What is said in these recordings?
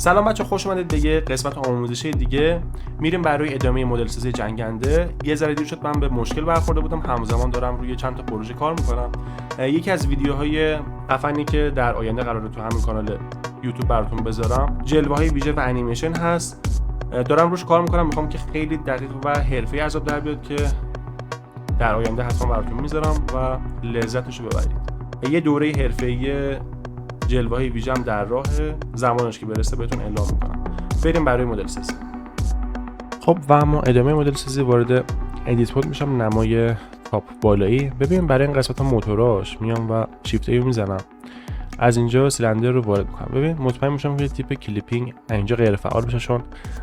سلام بچه، خوش اومدید به یه قسمت آموزشی دیگه. میریم برای ادامه مدل سازی جنگنده. یه ذره دیر شد، من به مشکل برخورده بودم، همزمان دارم روی چند تا پروژه کار میکنم. یکی از ویدیوهای خفنی که در آینده قراره تو همین کانال یوتیوب براتون بذارم جلوه‌های ویژه و انیمیشن هست. دارم روش کار میکنم، میخوام که خیلی دقیق و حرفه‌ای از آب در بیاد که در آینده حتما براتون میذارم و لذتش رو ببرید. یه دوره حرفه‌ای جلوه‌های ویژه هم در راه، زمانش که برسه بهتون اعلام میکنم. بریم برای مدل سازی. خب و اما ادامه مدل سازی وارد ادیت مود میشم، نمای تاپ بالایی. ببین برای این قسمت موتوراش میام و شیفت ای میزنم، از اینجا سیلندر رو وارد میکنم. ببین مطمئن میشم که تیپ کلیپینگ اینجا غیر فعال بشه، چون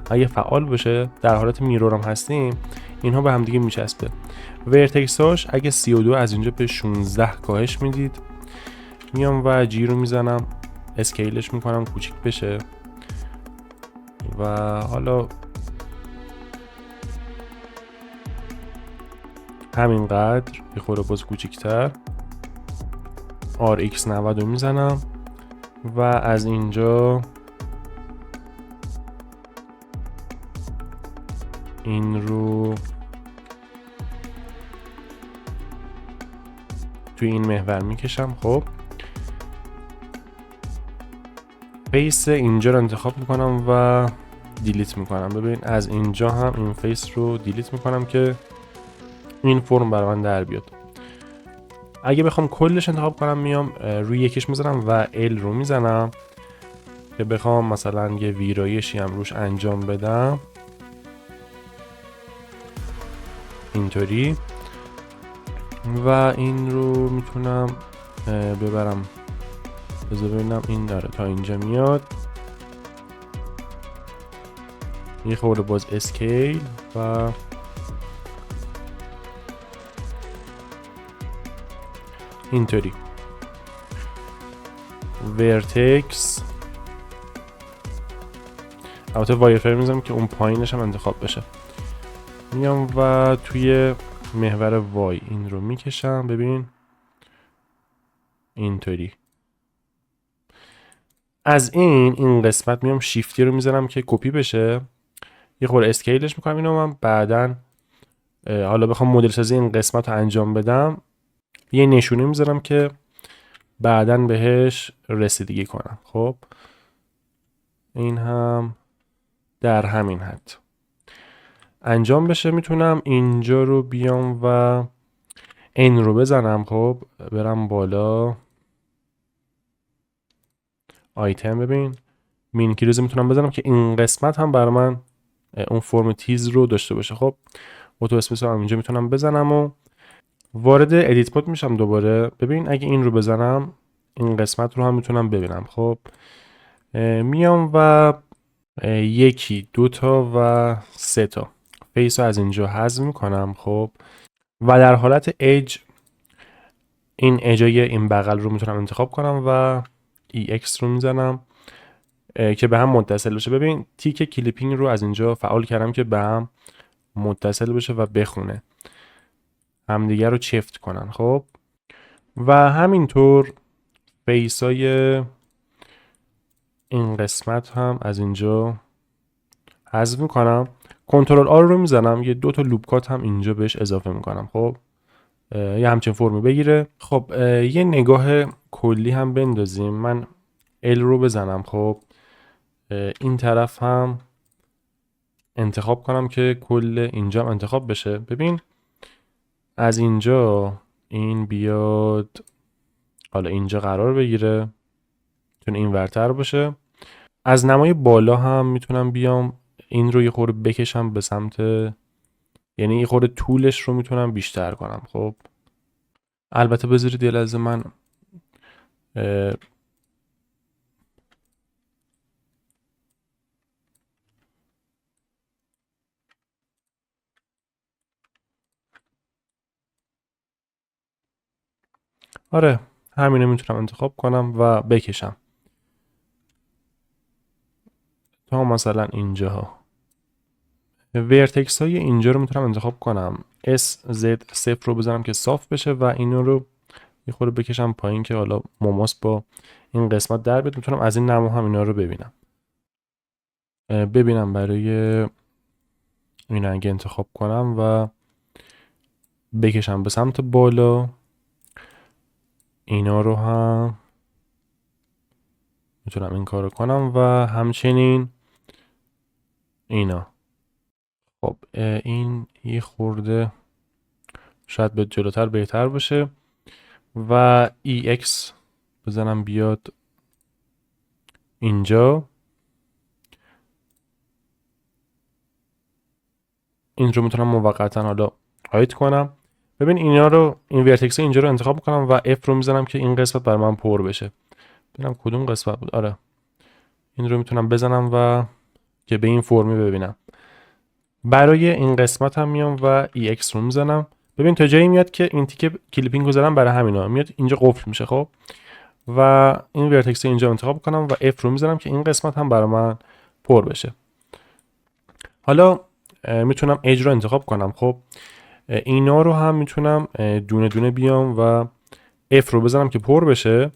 اگه فعال بشه در حالت میرور هم هستیم اینها به هم دیگه میچسبه. ورتکساش اگه 32 از اینجا به 16 کاهش میدید، میام و جی رو میزنم، اسکیلش میکنم کوچیک بشه و حالا همینقدر یه خورده باز کوچیکتر. RX 90 رو میزنم و از اینجا این رو توی این محور میکشم. خب فیس اینجا رو انتخاب میکنم و دیلیت میکنم. ببین از اینجا هم این فیس رو دیلیت میکنم که این فرم برای من در بیاد. اگه بخوام کلش انتخاب کنم میام روی یکیش میذارم و ال رو میزنم که بخوام مثلا یه ویرایشی هم روش انجام بدم اینطوری، و این رو میتونم ببرم. بذار ببینم این داره تا اینجا میاد، یه خورده باز اسکیل و اینطوری. ورتکس البته وایرفریم میذارم که اون پایینش هم انتخاب بشه. میام و توی محور وای این رو میکشم. ببین اینطوری. از این قسمت میام شیفتی رو میذارم که کپی بشه، یه خورده اسکیلش میکنم. اینو من بعدن حالا بخوام مدل سازی این قسمت رو انجام بدم یه نشونه میذارم که بعدن بهش رسیدگی کنم. خب این هم در همین حد انجام بشه. میتونم اینجا رو بیام و این رو بزنم. خب برم بالا آیتم، ببین مین کیروز میتونم بزنم که این قسمت هم برای من اون فرم تیز رو داشته باشه. خب اتو اسپیس هم اینجا میتونم بزنم و وارد ادیت مود میشم دوباره. ببین اگه این رو بزنم این قسمت رو هم میتونم ببینم. خب میام و یکی دو تا و سه تا فیس رو از اینجا حذف میکنم. خب و در حالت اج این اجای این بغل رو میتونم انتخاب کنم و EX رو میزنم که به هم متصل بشه. ببین تیک کلیپینگ رو از اینجا فعال کردم که به هم متصل بشه و بخونه، همدیگه رو چفت کنن. خب و همینطور فیسای این قسمت هم از اینجا حذف میکنم. کنترل آر رو میزنم، یه دو تا لوپ کات هم اینجا بهش اضافه میکنم. خب یه همچین فرمی بگیره. خب یه نگاه کلی هم بندازیم. من ال رو بزنم. خب این طرف هم انتخاب کنم که کل اینجا هم انتخاب بشه. ببین از اینجا این بیاد حالا اینجا قرار بگیره، چون این ورتر باشه. از نمای بالا هم میتونم بیام این رو یه خورده بکشم به سمت، یعنی یه خورده طولش رو میتونم بیشتر کنم. خب البته بذارید یه لحظه من آره همینو میتونم انتخاب کنم و بکشم تا مثلا اینجاها. ورتکس های اینجا رو میتونم انتخاب کنم SZ0 رو بزنم که صاف بشه و اینو رو یه خورده بکشم پایین که حالا مماس با این قسمت در بیاد. میتونم از این نما هم اینا رو ببینم. ببینم برای این اگه انتخاب کنم و بکشم به سمت بالا، اینا رو هم میتونم این کارو کنم و همچنین اینا. خب این یه خورده شاید به جلوتر بهتر باشه و EX بزنم بیاد اینجا. این رو میتونم موقتا حالا هایت کنم. ببین اینا رو، این ورتکس اینجا رو انتخاب کنم و F رو میزنم که این قسمت بر من پر بشه. ببینم کدوم قسمت بود. آره این رو میتونم بزنم و که به این فرمی ببینم. برای این قسمت هم میام و EX رو میزنم. ببین تا جایی میاد که این تیکه کلیپینگ رو زدم برای همینا میاد اینجا قفل میشه. خب و این ورتکس اینجا انتخاب کنم و F رو میزنم که این قسمت هم برای من پر بشه. حالا میتونم اج رو انتخاب کنم. خب اینا رو هم میتونم دونه دونه بیام و F رو بزنم که پر بشه.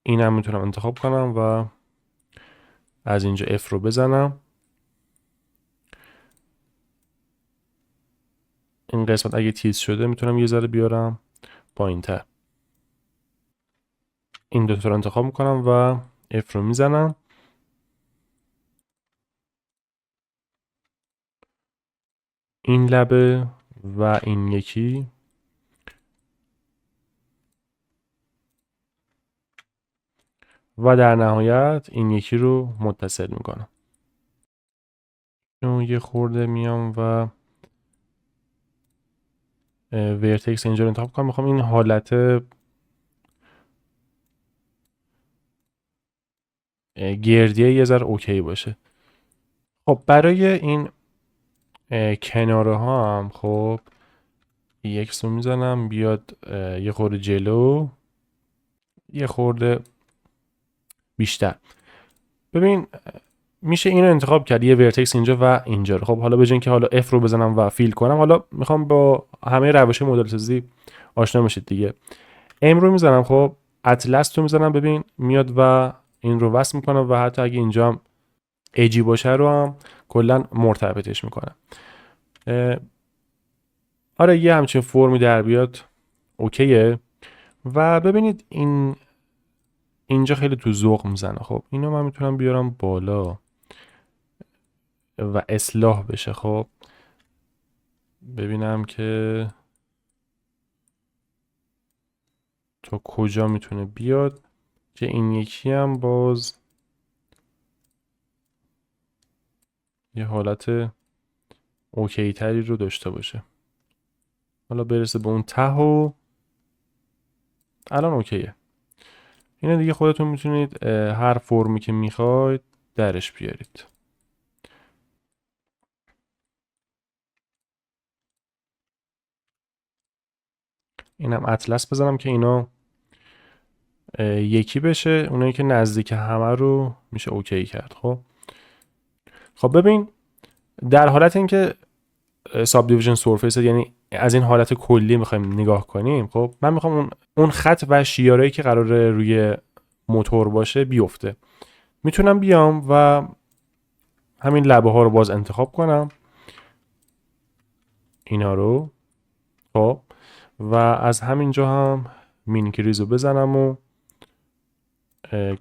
این هم میتونم انتخاب کنم و از اینجا F رو بزنم. این قسمت اگه تیز شده میتونم یه ذره بیارم پایین تر. این دو تا رو انتخاب میکنم و F رو میزنم. این لبه و این یکی و در نهایت این یکی رو متصل میکنم. یه خورده میام و ورتکس اینجا رو انتخاب کنم. میخوام این حالت گردیه یه ذره اوکی باشه. خب برای این کناره ها هم خب EX رو میزنم بیاد یه خورده جلو، یه خورده بیشتر. ببین میشه اینو انتخاب کرد، یه ورتکس اینجا و اینجا رو. خب حالا بجن که حالا F رو بزنم و فیل کنم، حالا میخوام با همه روش مدل سازی آشنا بشید دیگه. M رو میزنم. خب اطلس رو میزنم. ببین میاد و این رو وصل میکنم و حتی اگه اینجا هم ایجی باشه رو هم کلا مرتبطش میکنم. آره یه همچین فرمی در بیاد اوکیه. و ببینید اینجا خیلی تو ذوق میزنه. خب اینو من میتونم بیارم بالا و اصلاح بشه. خب ببینم که تا کجا میتونه بیاد که این یکی هم باز یه حالت اوکی تری رو داشته باشه. حالا برسه به اون ته و الان اوکیه. اینه دیگه خودتون میتونید هر فرمی که میخواید درش بیارید. اینم اطلس بزنم که اینا یکی بشه. اونایی که نزدیک همه رو میشه اوکی کرد. خب ببین در حالت اینکه ساب دیویژن سورفیس، یعنی از این حالت کلی میخوایم نگاه کنیم، خب من میخوام اون خط و شیارهایی که قراره روی موتور باشه بیفته. میتونم بیام و همین لبه ها رو باز انتخاب کنم، اینا رو. خب و از همینجا هم مینیکریز رو بزنم و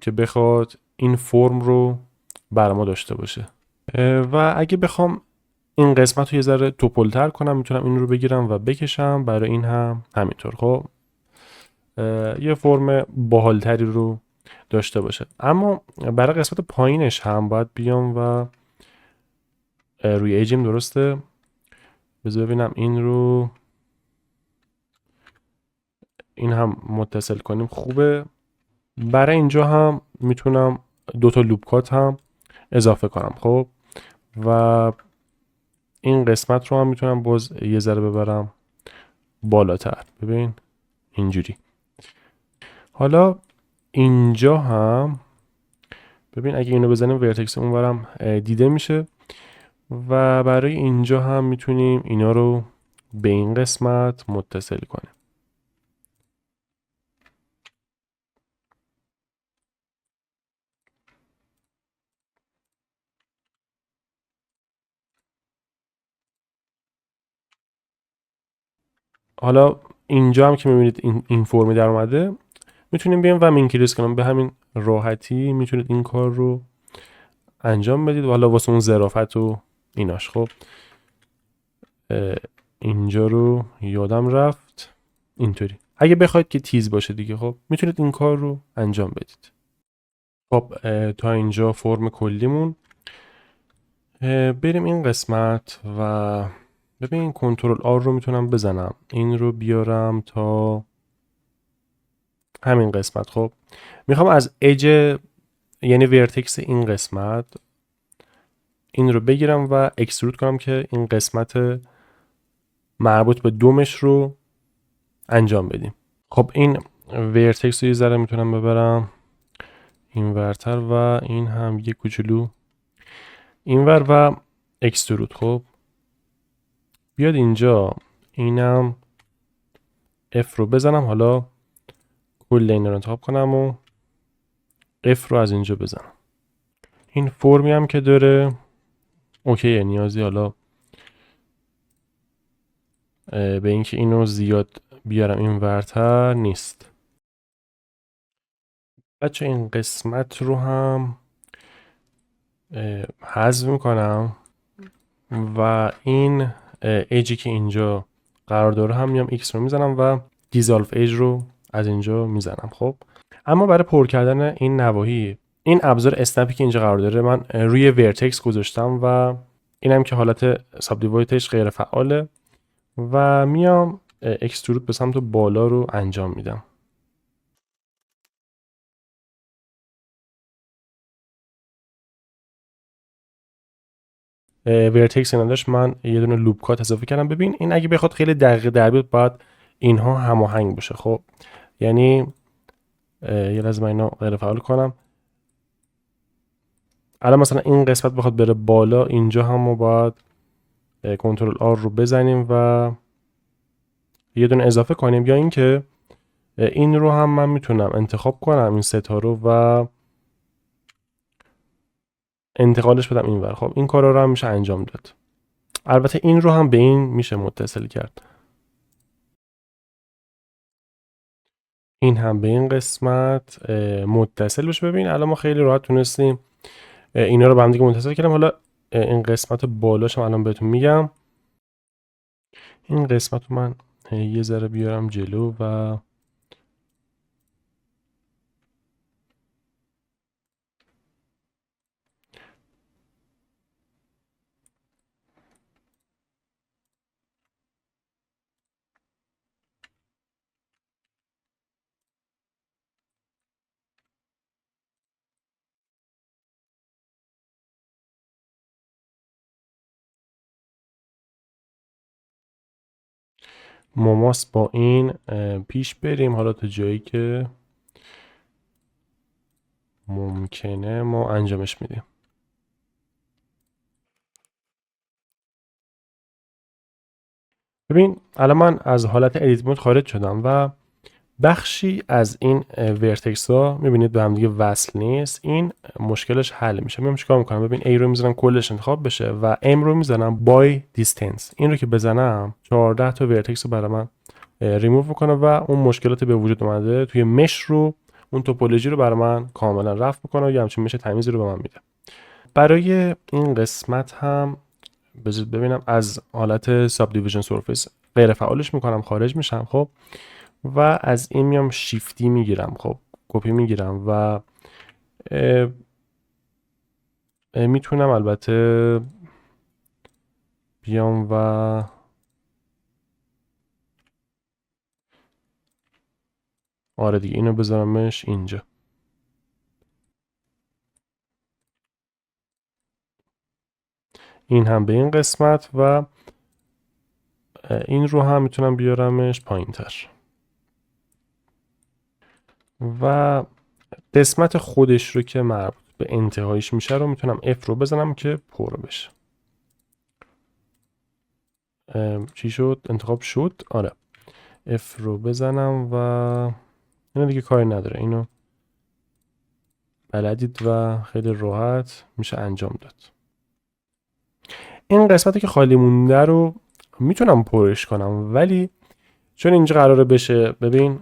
که بخواد این فرم رو بر ما داشته باشه. و اگه بخوام این قسمت رو یه ذره توپلتر کنم میتونم این رو بگیرم و بکشم. برای این هم همینطور. خب یه فرم باحالتری رو داشته باشه. اما برای قسمت پایینش هم باید بیام و روی ایجیم درسته. بذار ببینم این رو این هم متصل کنیم خوبه. برای اینجا هم میتونم دوتا لوپ کات هم اضافه کنم. خب و این قسمت رو هم میتونم باز یه ذره ببرم بالاتر. ببین اینجوری. حالا اینجا هم ببین اگه اینو بزنیم ورتکس اونورم دیده میشه و برای اینجا هم میتونیم اینا رو به این قسمت متصل کنیم. حالا اینجا هم که میبینید این فرمی در اومده، میتونیم بیایم و اینکریز کنیم. به همین راحتی میتونید این کار رو انجام بدید و حالا واسه اون ظرافت و ایناش. خب اینجا رو یادم رفت اینطوری. اگه بخواید که تیز باشه دیگه، خب میتونید این کار رو انجام بدید. خب تا اینجا فرم کلیمون. بریم این قسمت و ببین کنترل آر رو میتونم بزنم، این رو بیارم تا همین قسمت. خب میخوام از اج، یعنی ورتکس این قسمت، این رو بگیرم و اکسترود کنم که این قسمت مربوط به دومش رو انجام بدیم. خب این ورتکس رو یه ذره میتونم ببرم این ورتر و این هم یه کوچولو این ور و اکسترود. خب بیاد اینجا اینم F رو بزنم، حالا کل این رو انتخاب کنم و F رو از اینجا بزنم. این فرمی هم که داره اوکیه، نیازی حالا به اینکه اینو زیاد بیارم این ورتر نیست. بچه این قسمت رو هم حذف میکنم و این ایجی که اینجا قرار داره هم میام X رو میزنم و دیزالف ایج رو از اینجا میزنم. خب اما برای پر کردن این نواحی، این ابزار اسنپی که اینجا قرار داره من روی ورتکس گذاشتم و اینم که حالت ساب دیوایدش غیر فعاله و میام اکسترود به سمت بالا رو انجام میدم. ورتکس اینا داشت، من یه دونه لوپ کات اضافه کردم. ببین این اگه بخواد خیلی دقیق در بیاد باید اینها هماهنگ باشه. خب یعنی یه لازم اینا غیر فعال کنم. الان مثلا این قسمت بخواد بره بالا، اینجا هم ما باید کنترل آر رو بزنیم و یه دونه اضافه کنیم، یا اینکه این رو هم من میتونم انتخاب کنم این ستا رو و انتقالش بدم این ور. خب این کارا رو هم میشه انجام داد. البته این رو هم به این میشه متصل کرد، این هم به این قسمت متصل بشه. ببین الان ما خیلی راحت تونستیم اینا رو به هم دیگه متصل کردیم. حالا این قسمت بالاش هم الان بهتون میگم. این قسمت رو من یه ذره بیارم جلو و ماماس با این پیش بریم حالا تا جایی که ممکنه ما انجامش میدیم. ببین الان من از حالت ادیت مود خارج شدم و بخشی از این ورتکس ها میبینید به هم دیگه وصل نیست. این مشکلش حل میشه. میام چیکار میکنم؟ ببین A رو میزنم کلش انتخاب بشه و M رو میزنم بای دیستنس. این رو که بزنم 14 تا ورتکس رو برای من ریموو میکنه و اون مشکلات به وجود اومده توی مش رو، اون توپولوژی رو برای من کاملا رفع میکنه و یه همچین مش تمیزی رو به من میده. برای این قسمت هم بذارید ببینم از حالت ساب دیویژن سورفیس غیر فعالش میکنم، خارج میشم. خب و از این میام شیفتی میگیرم، خب کپی میگیرم و میتونم البته بیام و آره دیگه اینو بذارمش اینجا. این هم به این قسمت و این رو هم میتونم بیارمش پایین تر و قسمت خودش رو که مربوط به انتهایش میشه رو میتونم F رو بزنم که پر بشه. چی شد؟ انتخاب شد؟ آره F رو بزنم و اینو دیگه کاری نداره، اینو بلدید و خیلی راحت میشه انجام داد. این قسمتی که خالی مونده رو میتونم پرش کنم، ولی چون اینجا قراره بشه، ببین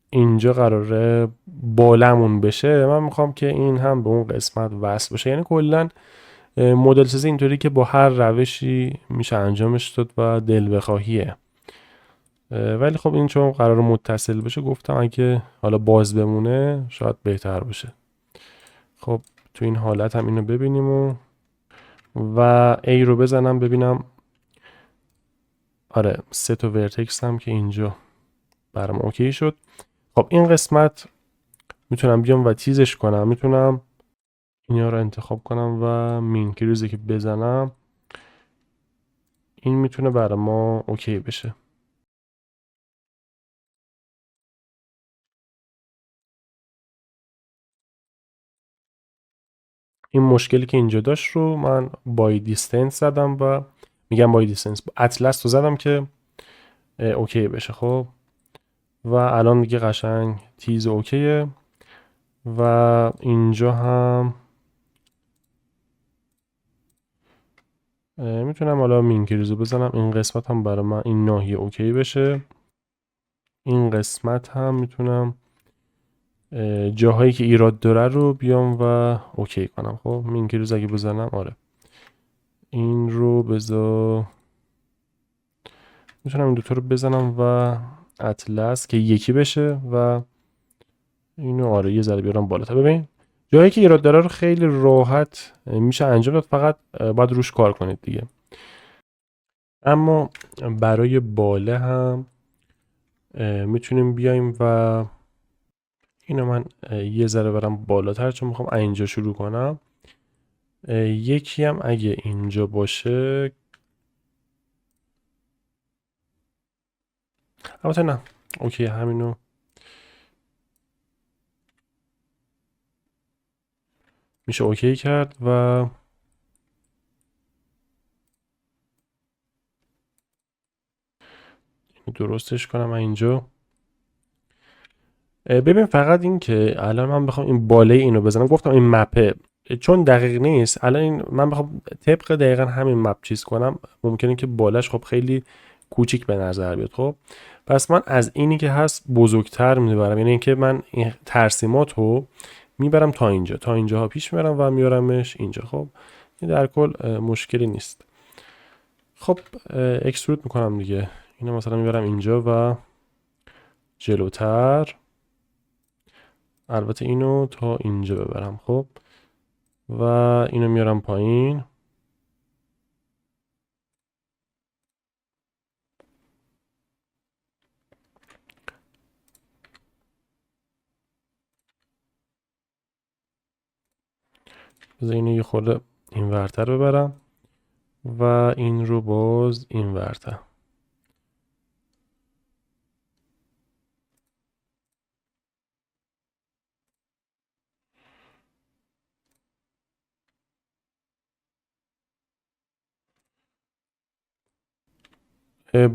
اینجا قراره بالمون بشه، من میخوام که این هم به اون قسمت وصل بشه. یعنی کلا مدل سازی اینطوری که با هر روشی میشه انجامش داد و دل بخواهیه. ولی خب این چون قرار متصل بشه گفتم اگه حالا باز بمونه شاید بهتر باشه. خب تو این حالت هم اینو ببینیم و A رو بزنم ببینم. آره 3 تا ورتکس هم که اینجا برام اوکی شد. خب این قسمت میتونم بیام و تیزش کنم، میتونم اینا رو انتخاب کنم و مینکریزی که بزنم این میتونه برای ما اوکی بشه. این مشکلی که اینجا داشت رو من بای دیستنس زدم و میگم بای دیستنس اطلس رو زدم که اوکی بشه. خب و الان دیگه قشنگ تیز اوکیه و اینجا هم میتونم حالا مینکریزو بزنم، این قسمت هم برای من این ناحیه اوکی بشه. این قسمت هم میتونم جاهایی که ایراد داره رو بیام و اوکی کنم. خب مینکریز اگه بزنم آره این رو بذار، میتونم این دوتا رو بزنم و اطلس که یکی بشه و اینو آره یه ذره بیارم بالاتر. ببین جایی که ایراد داره رو خیلی راحت میشه انجام داد، فقط باید روش کار کنید دیگه. اما برای باله هم میتونیم بیایم و اینو من یه ذره برم بالاتر چون میخوام اینجا شروع کنم. یکی هم اگه اینجا باشه، البته نه اوکی همینو میشه اوکی کرد و درستش کنم اینجا. ببین فقط این که الان من بخوام این باله اینو بزنم، گفتم این مپه چون دقیق نیست، الان این من بخوام طبق دقیقا همین مپ چیز کنم ممکنه که بالش خب خیلی کوچیک به نظر بیاد. خب پس من از اینی که هست بزرگتر میبرم، یعنی اینکه من این ترسیمات رو میبرم تا اینجا، تا اینجاها پیش میبرم و میارمش اینجا. خب این در کل مشکلی نیست. خب اکسترود میکنم دیگه، اینو مثلا میبرم اینجا و جلوتر، البته اینو تا اینجا ببرم. خب و اینو میارم پایین. بذار اینو یه خورده این ورتر ببرم و این رو باز این ورتر.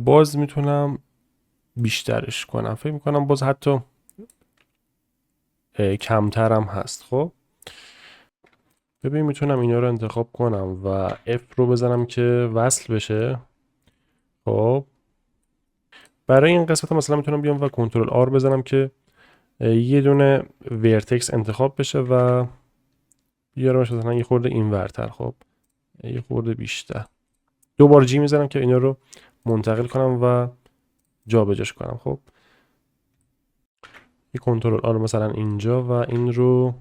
باز میتونم بیشترش کنم، فکر میکنم باز حتی کمترم هست. خب ببین میتونم اینا رو انتخاب کنم و F رو بزنم که وصل بشه. خب برای این قسمت مثلا میتونم بیام و کنترل R بزنم که یه دونه ورتکس انتخاب بشه و بیارمش مثلا یه خورده این ورتر. خب یه خورده بیشتر، دوبار جی میزنم که اینا رو منتقل کنم و جابجاش کنم. خب یه کنترل آر مثلا اینجا و این رو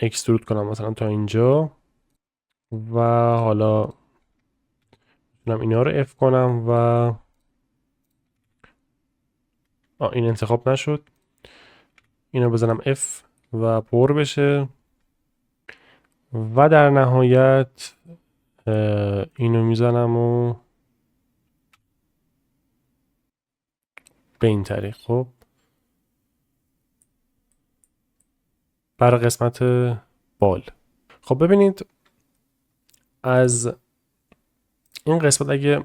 اکسترود کنم مثلا تا اینجا و حالا میتونم اینا رو اف کنم و این انتخاب نشد، اینو بزنم اف و پر بشه و در نهایت اینو میزنم و به این طریق. خب برای قسمت بال. خب ببینید از این قسمت اگه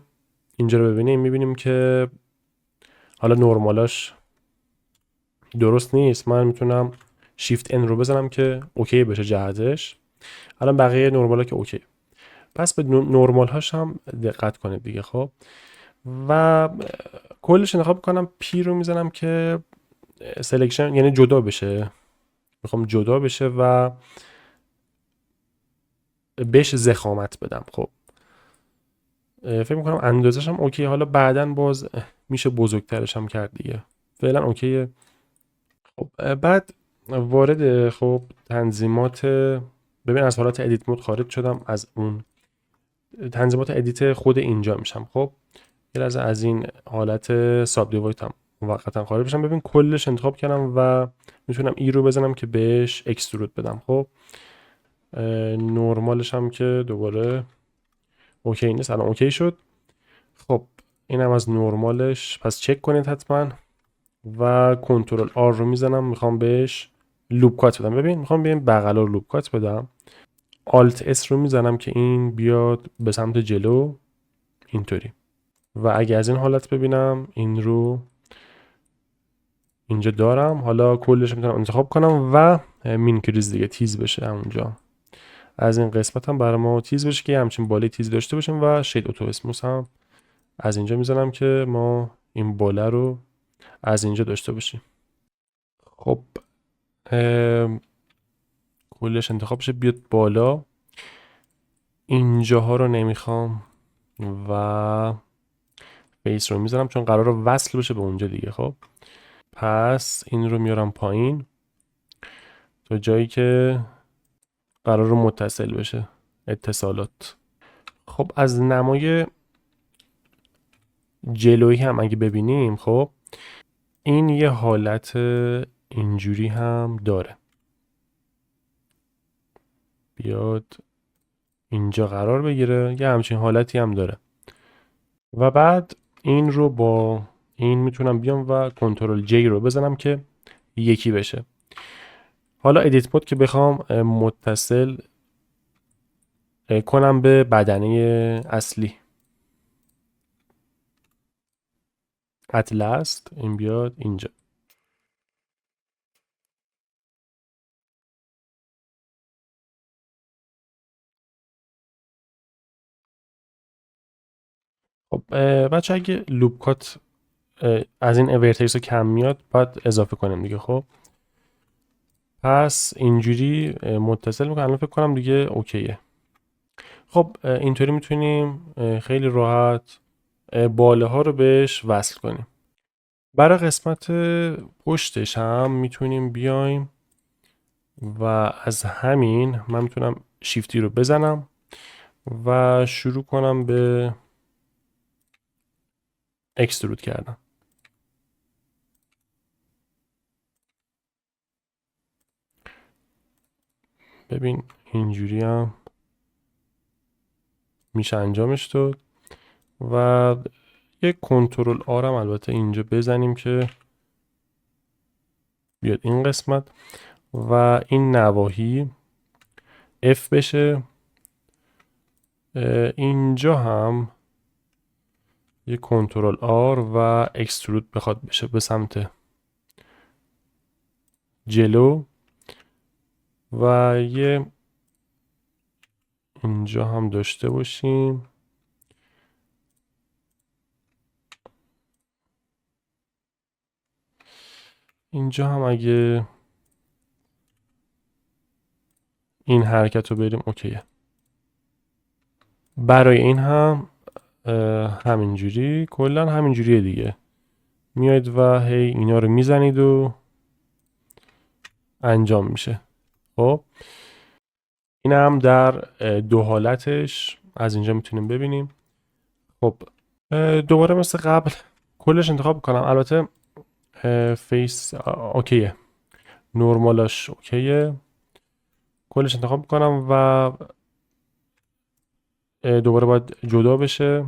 اینجا رو ببینیم میبینیم که حالا نرمالاش درست نیست. من میتونم شیفت ان رو بزنم که اوکی بشه جهتش. الان بقیه نرمالا که اوکی. پس به نرمال هاش هم دقت کنید دیگه. خب و کلش انتخاب کنم، پی رو میزنم که سلکشن یعنی جدا بشه، میخوام جدا بشه و بهش ضخامت بدم. خب فکر میکنم اندازش هم اوکی، حالا بعداً باز میشه بزرگترش هم کرد دیگه، فعلا اوکیه. خب بعد وارد خب تنظیمات، ببین از حالت ادیت مود خارج شدم، از اون تنظیمات ادیت خود اینجا میشم. خب یه لحظه از این حالت ساب دیوایت هم موقتا خارج بشم. ببین کلش انتخاب کردم و میتونم ای رو بزنم که بهش اکسترود بدم. خب نرمالش هم که دوباره اوکی نیست، الان اوکی شد. خب اینم از نرمالش، پس چک کنید حتما. و کنترل آر رو میزنم، میخوام بهش لوپ کات بدم. ببین میخوام بیایم بغل رو لوپ کات بدم. آلت اس رو میزنم که این بیاد به سمت جلو اینطوری. و اگه از این حالت ببینم این رو اینجا دارم، حالا کلش میتونم انتخاب کنم و مینکریز دیگه، تیز بشه همونجا. از این قسمت هم برای ما تیز بشه که همچین بالای تیز داشته باشیم. و شید اوتو اسموس هم از اینجا میزنم که ما این بالا رو از اینجا داشته باشیم. خب کلش انتخاب بشه بیاد بالا، اینجاها رو نمیخوام و فیس رو میذارم چون قرار وصل بشه به اونجا دیگه. خب پس این رو میارم پایین تا جایی که قرار متصل بشه، اتصالات. خب از نمای جلویی هم اگه ببینیم، خب این یه حالت اینجوری هم داره، بیاد اینجا قرار بگیره، یه همچین حالتی هم داره. و بعد این رو با این میتونم بیام و کنترل جی رو بزنم که یکی بشه. حالا ادیت مود که بخوام متصل کنم به بدنه اصلی، اتلست این بیاد اینجا. خب بچه اگه لوپ کات از این اورتکس کم میاد باید اضافه کنیم دیگه. خب پس اینجوری متصل میکنم، الان فکر کنم دیگه اوکیه. خب اینطوری میتونیم خیلی راحت باله ها رو بهش وصل کنیم. برای قسمت پشتش هم میتونیم بیایم و از همین من میتونم شیفتی رو بزنم و شروع کنم به اکسترود کردن. ببین اینجوری هم میشه انجامش داد. و یک کنترل آرم البته اینجا بزنیم که بیاد این قسمت و این نواحی F بشه. اینجا هم یک کنترل آر و اکسترود بخواد بشه به سمت جلو و یه اینجا هم داشته باشیم. اینجا هم اگه این حرکت رو بریم اوکیه. برای این هم همینجوری، کلا همینجوریه دیگه، میاید و هی اینا رو میزنید و انجام میشه. خب این هم در دو حالتش از اینجا میتونیم ببینیم. خب دوباره مثل قبل کلش انتخاب کنم، البته فیس اوکیه، نرمالاش اوکیه، کلش انتخاب کنم و دوباره باید جدا بشه.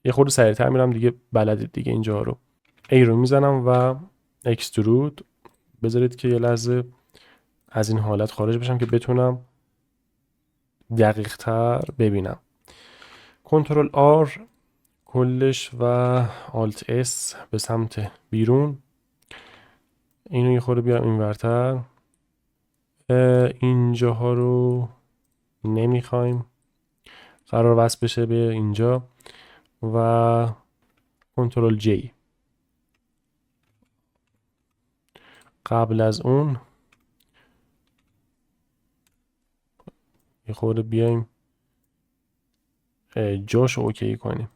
یه خورده سریعتر میرم دیگه، بلدید دیگه اینجا رو. ای رو میزنم و اکسترود. بذارید که یه لحظه از این حالت خارج بشم که بتونم دقیق تر ببینم. کنترل آر کلش و آلت اس به سمت بیرون. اینو یه خورده بیارم این ورتر. اینجاها رو نمیخوایم، قرار وصل بشه به اینجا و کنترل J. قبل از اون یه خورده بیایم جاشو اوکی کنیم،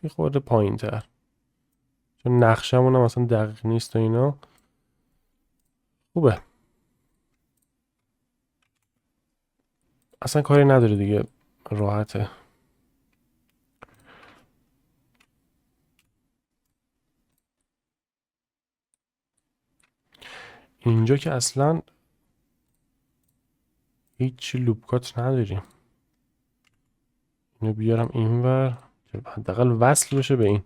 یه خورده پایین تر، چون نقشمون هم اصلا دقیق نیست و اینا. خوبه، اصلا کاری نداره دیگه، راحته. اینجا که اصلا هیچی لوپکات نداریم. اینو بیارم اینور که حداقل وصل بشه به این.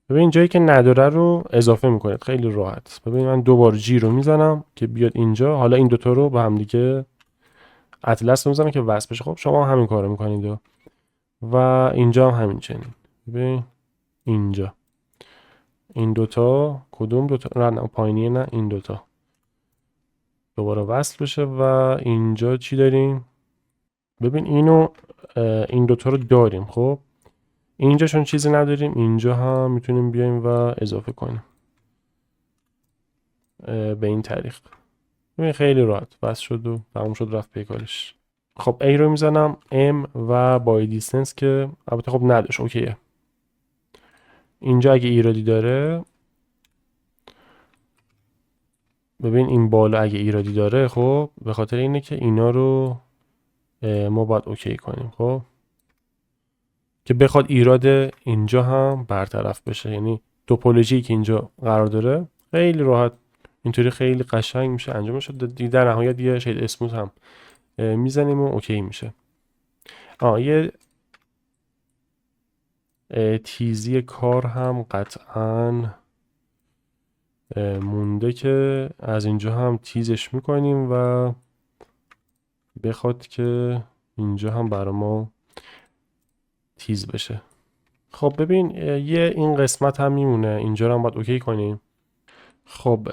ببین جایی که نداره رو اضافه میکنید، خیلی راحت. ببین من دوبار جی رو میزنم که بیاد اینجا. حالا این دوتا رو با هم دیگه اطلس رو میزنم که وصل بشه. خب شما همین کارو میکنید و اینجا هم همین چنین. ببین اینجا این دوتا، کدوم دوتا؟ نه پایینیه، نه این دوتا دوباره وصل بشه. و اینجا چی داریم؟ ببین اینو این دوتا رو داریم. خب اینجا چون چیزی نداریم، اینجا هم میتونیم بیایم و اضافه کنیم به این طریق. ببین خیلی راحت وصل شد و تموم شد، رفت پی کارش. خب A رو میزنم M و بای دیستنس که البته خب نداشت، اوکیه. اینجا اگه ایرادی داره، ببین این بالا اگه ایرادی داره، خب به خاطر اینه که اینا رو ما باید اوکی کنیم، خب که بخواد ایراد اینجا هم برطرف بشه. یعنی توپولوژی که اینجا قرار داره خیلی راحت اینطوری خیلی قشنگ میشه انجام شد. در نهایت یه شید اسموت هم میزنیم و اوکی میشه. یه تیزی کار هم قطعا مونده که از اینجا هم تیزش میکنیم و بخواد که اینجا هم برای ما تیز بشه. خب ببین یه این قسمت هم میمونه، اینجا رو هم باید اوکی کنیم. خب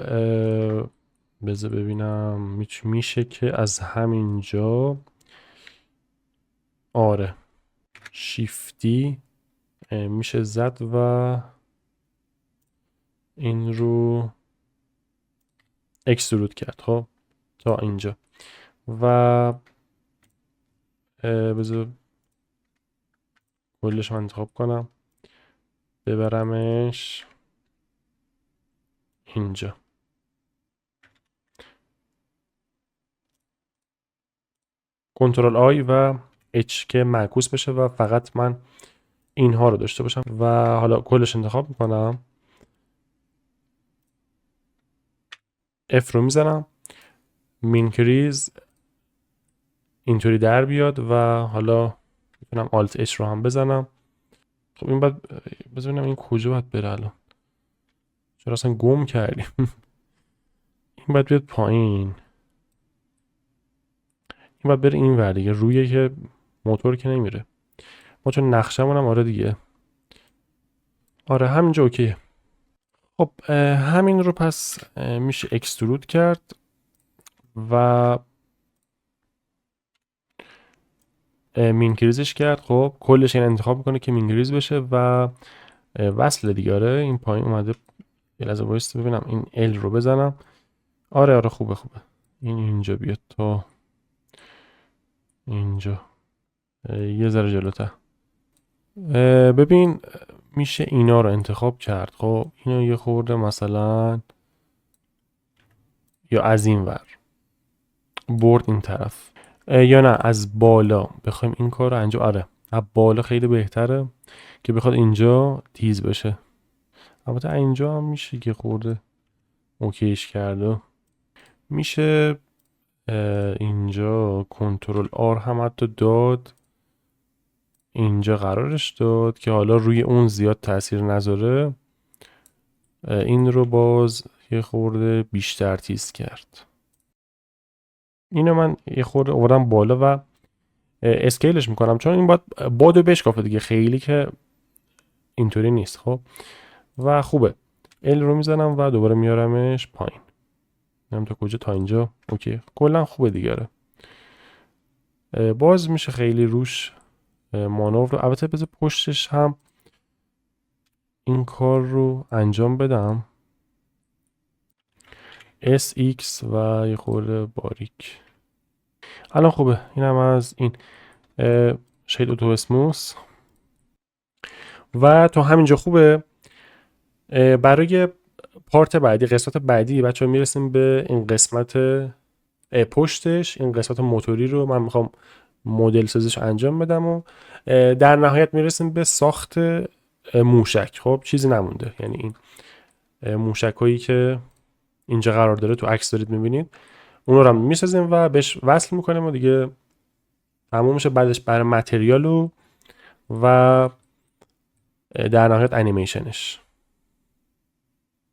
بذار ببینم میشه که از همینجا، آره شیفتی میشه زد و این رو اکسترود کرد. خب تا اینجا و بذار کلش رو انتخاب کنم، ببرمش اینجا. کنترل آی و اچ که معکوس بشه و فقط من اینها رو داشته باشم و حالا کلش انتخاب میکنم، F رو میزنم، مینکریز اینطوری در بیاد و حالا میتونم Alt H رو هم بزنم. خب این بعد ببینم این کجا باید بره الان، چرا اصلا گم کردیم. این باید بیاد پایین، این باید بره این ور دیگه، رویه که موتور که نمیره. ما چون نقشمون هم آره دیگه، آره همینجا اوکیه. خب همین رو پس میشه اکسترود کرد و مینکریزش کرد. خب کلش این انتخاب میکنه که مینکریز بشه و وصل دیگه. آره این پایین اومده، یه لحظه وایس ببینم این ال رو بزنم. آره خوبه این اینجا بیاد تا اینجا، یه ذره جلوتر. ببین میشه اینا رو انتخاب کرد. خب اینو یه خورده مثلا یا از این ور برد این طرف، یا نه از بالا بخوایم این کار رو انجام. آره از بالا خیلی بهتره که بخواد اینجا تیز بشه. البته اینجا هم میشه که خورده اوکیش کرده. میشه اینجا کنترل آر هم حتی داد، اینجا قرارش داد که حالا روی اون زیاد تاثیر نذاره، این رو باز یه خورده بیشتر تیز کرد. اینو من یه خورده آوردم بالا و اسکیلش میکنم، چون این بادو بشکافه دیگه، خیلی که اینطوری نیست. خب و خوبه. ال رو میزنم و دوباره میارمش پایین، نمیدونم تا کجا، تا اینجا اوکی. کلا خوبه دیگه. باز میشه خیلی روش مانور رو. البته بذار پشتش هم این کار رو انجام بدم. SX و یه خورده باریک. الان خوبه. این هم از این شید اتو اسموس و تا همینجا خوبه. برای پارت بعدی، قسمت بعدی بچه ها میرسیم به این قسمت پشتش. این قسمت موتوری رو من میخوام مدل سازیش انجام بدم و در نهایت میرسیم به ساخت موشک. خب چیزی نمونده، یعنی این موشک هایی که اینجا قرار داره تو عکس دارید میبینید اون رو هم میسازیم و بهش وصل میکنیم و دیگه تموم میشه. بعدش برای متریال و در نهایت انیمیشنش.